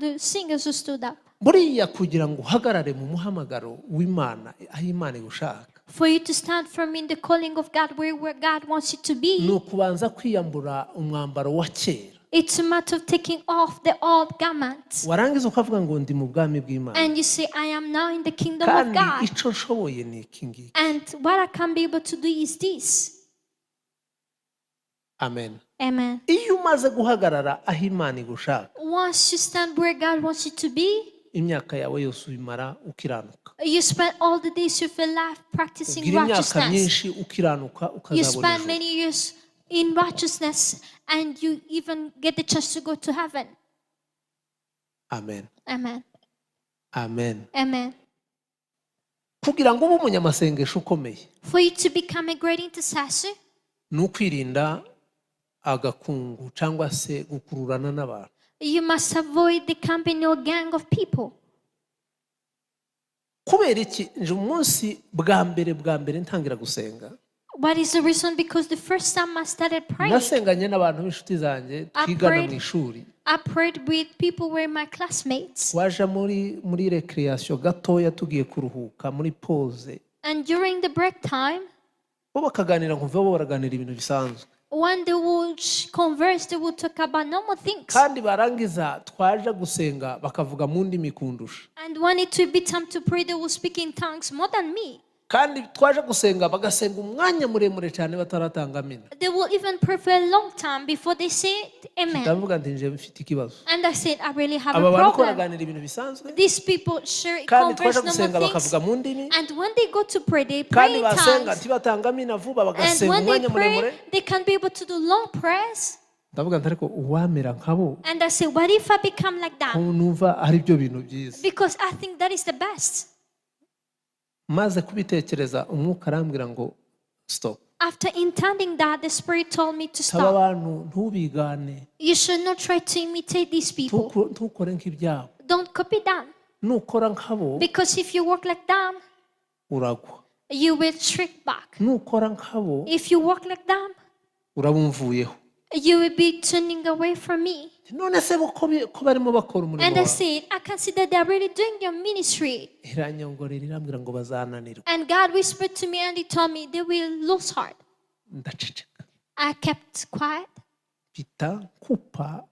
the singers who stood up. buriya kugira ngo uhagarare mu muhamagaro w'Imana aho Imana igushaka, For you to stand firm in the calling of God where God wants you to ni be, ukubanza kwiyambura umwambaro wa kera, it's a matter of taking off the old garments. warangiza ukavuga ngo ndi mu bwami bw'Imana, And you say, I am now in the kingdom of kandi God. icyo nshoboye ni iki ngiki. And what I can be able to do is this. Amen. Amen. Iyo umaze guhagarara aho Imana igushaka, Once you stand where God wants you to be, imyaka yawe yose uyimara ukiranuka. you spend all the days of your life practicing Ugira imyaka righteousness. myinshi ukiranuka You ukazabona spend ijuru. many years in righteousness and you even get the chance to go to heaven. Amen. Amen. Amen. Amen. Kugira ngo ube umunyamasengesho ukomeye, For you to become a great intercessor, ni ukwirinda agakungu cyangwa se gukururana n'abantu. you must avoid the company or gang of people. Kubera iki nje umunsi bwa mbere ntangira gusenga, What is the reason? Because the first time I started praying, nasenganye n'abantu b'inshuti zanjye twigana mu ishuri, I prayed with people who were my classmates. waje muri recreation gatoya tugiye kuruhuka muri pause, And during the break time, bo bakaganira nkumva bo baraganira ibintu bisanzwe, when they would converse, they would talk about normal things. kandi barangiza twaje gusenga bakavuga mu ndimi kundusha, And when it would be time to pray, they would speak in tongues more than me. kandi twaje gusenga bagasenga umwanya muremure cyane bataratanga amina. They will even pray for a long time before they say amen. Ndavuga nti nje mfite ikibazo, And I said, I really have aba a bantu problem. baraganira ibintu bisanzwe, These people share kandi converse twaje gusenga normal bakavuga things. mu ndimi, And when they go to pray, they pray kandi in basenga tongues. ntibatanga amina vuba, And bagasenga when they umwanya muremure. pray, they can be able to do long prayers. Ndavuga nti ariko uwamera nkabo, And I said, what if I become like that? numva ari byo bintu byiza. Because I think that is the best. Maze kubitekereza umwuka arambwira ngo stop. After intending that, the Spirit told me to Aba stop. bantu ntubigane, You should not try to imitate these people. ntukore nk'ibyabo, Don't copy them. nukora nkabo Because if you work like them, uragwa, you will shrink back. nukora nkabo If you work like them, urabumvuyeho. you will be turning away from me. None se ko barimo bakora umurimo And I wawe, said, I can see that they are really doing your ministry. iranyongorera irambwira ngo bazananirwa. And God whispered to me and He told me they will lose heart. Ndaceceka, I kept quiet. mpita nkupa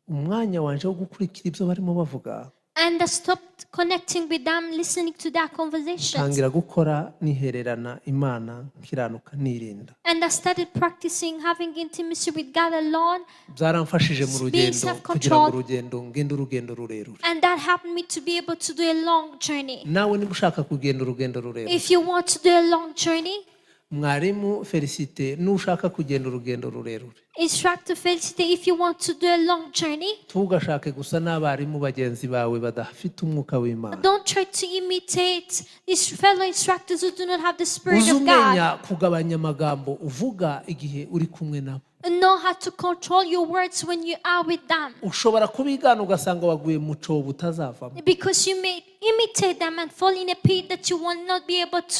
umwanya wanje wo gukurikira ibyo barimo bavuga, And I stopped connecting with them, listening to their conversations. ntangira gukora nihererana Imana nkiranuka nirinda. And I started practicing having intimacy with God alone. Byaramfashije mu rugendo kugira ngo urugendo ngende urugendo rurerure. And that helped me to be able to do a long journey. Nawe niba ushaka kugenda urugendo rurerure, If you want to do a long journey, mwarimu Felicite nushaka kugenda urugendo rurerure, instructor Felicite, if you want to do a long journey, ntugashake gusa n'abarimu bagenzi bawe badafite umwuka w'Imana. don't try to imitate these fellow instructors who do not have the Spirit of God. Uzumenya kugabanya amagambo uvuga igihe uri kumwe nabo. Know how to control your words when you are with them. Ushobora kubigana ugasanga waguye mu cyobo utazavamo. Because you may imitate them and fall in a pit that you will not be able to